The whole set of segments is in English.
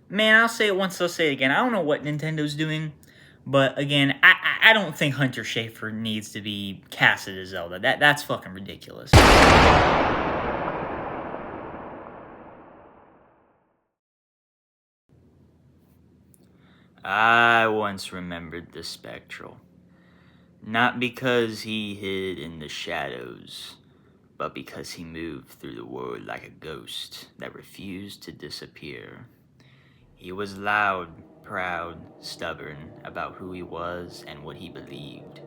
man, I'll say it once, I'll say it again. I don't know what Nintendo's doing, but again, I don't think Hunter Schafer needs to be casted as Zelda. That's fucking ridiculous. I once remembered the Spectral. Not because he hid in the shadows, but because he moved through the world like a ghost that refused to disappear. He was loud, proud, stubborn about who he was and what he believed.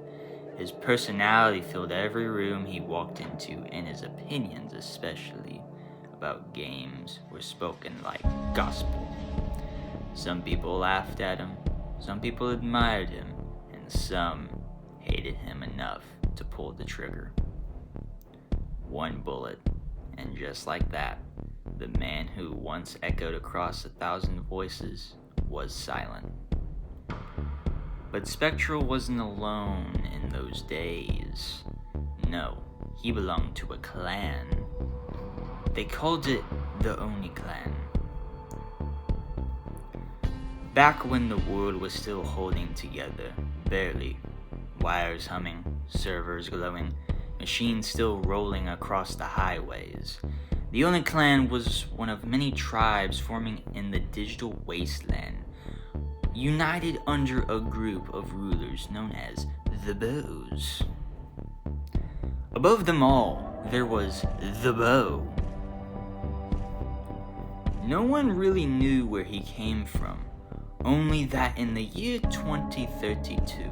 His personality filled every room he walked into, and his opinions, especially about games, were spoken like gospel. Some people laughed at him, some people admired him, and some hated him enough to pull the trigger. One bullet, and just like that, the man who once echoed across 1,000 voices was silent. But Spectral wasn't alone in those days. No, he belonged to a clan. They called it the Oni Clan. Back when the world was still holding together, barely. Wires humming, servers glowing, machines still rolling across the highways. The Oni Clan was one of many tribes forming in the digital wasteland, united under a group of rulers known as the Bows. Above them all, there was the Bow. No one really knew where he came from, only that in the year 2032,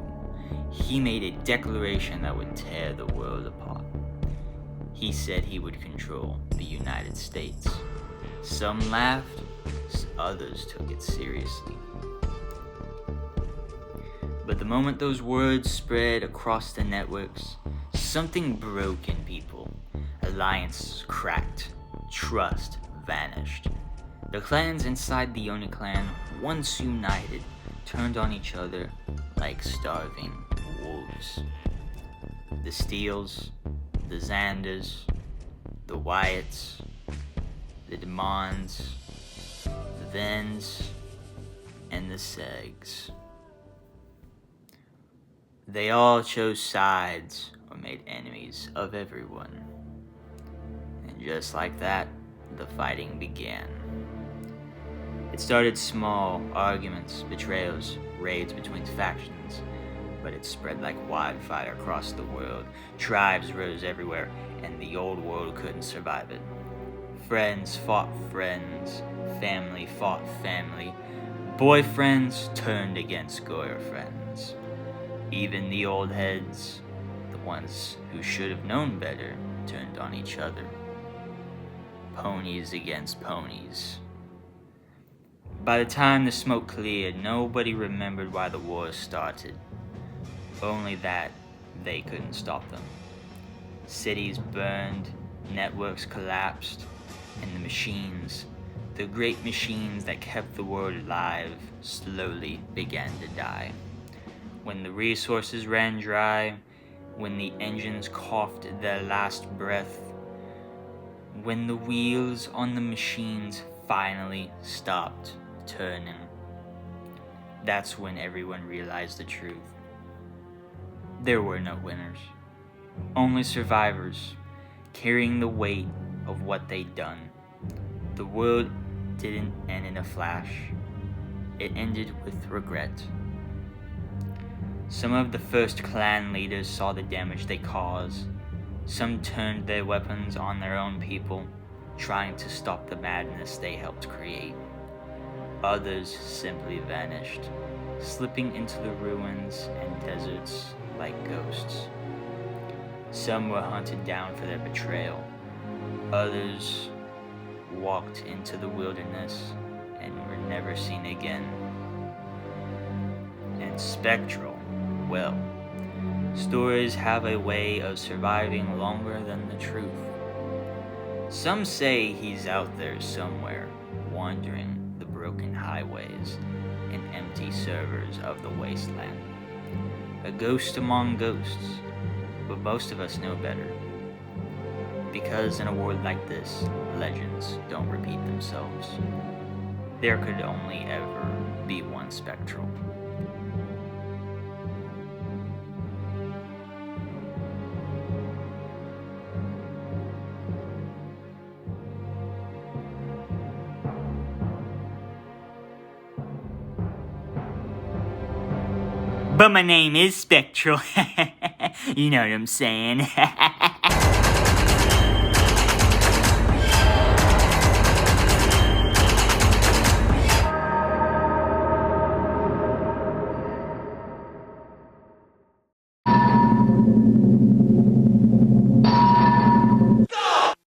he made a declaration that would tear the world apart. He said he would control the United States. Some laughed, others took it seriously. But the moment those words spread across the networks, something broke in people. Alliances cracked, trust vanished. The clans inside the Oni Clan, once united, turned on each other like starving wolves. The Steels, the Xanders, the Wyatts, the Demons, the Vens, and the Segs. They all chose sides or made enemies of everyone. And just like that, the fighting began. It started small, arguments, betrayals, raids between factions, but it spread like wildfire across the world. Tribes rose everywhere, and the old world couldn't survive it. Friends fought friends, family fought family, boyfriends turned against girlfriends. Even the old heads, the ones who should have known better, turned on each other. Ponies against ponies. By the time the smoke cleared, nobody remembered why the war started. Only that they couldn't stop them. Cities burned, networks collapsed, and the machines, the great machines that kept the world alive, slowly began to die. When the resources ran dry, when the engines coughed their last breath, when the wheels on the machines finally stopped turning, that's when everyone realized the truth. There were no winners, only survivors, carrying the weight of what they'd done. The world didn't end in a flash. It ended with regret. Some of the first clan leaders saw the damage they caused. Some turned their weapons on their own people, trying to stop the madness they helped create. Others simply vanished, slipping into the ruins and deserts like ghosts. Some were hunted down for their betrayal. Others walked into the wilderness and were never seen again. And Spectral, well, stories have a way of surviving longer than the truth. Some say he's out there somewhere, wandering the broken highways and empty servers of the wasteland. A ghost among ghosts, but most of us know better. Because in a world like this, legends don't repeat themselves. there could only ever be one Spectral. But my name is Spectral. You know what I'm saying?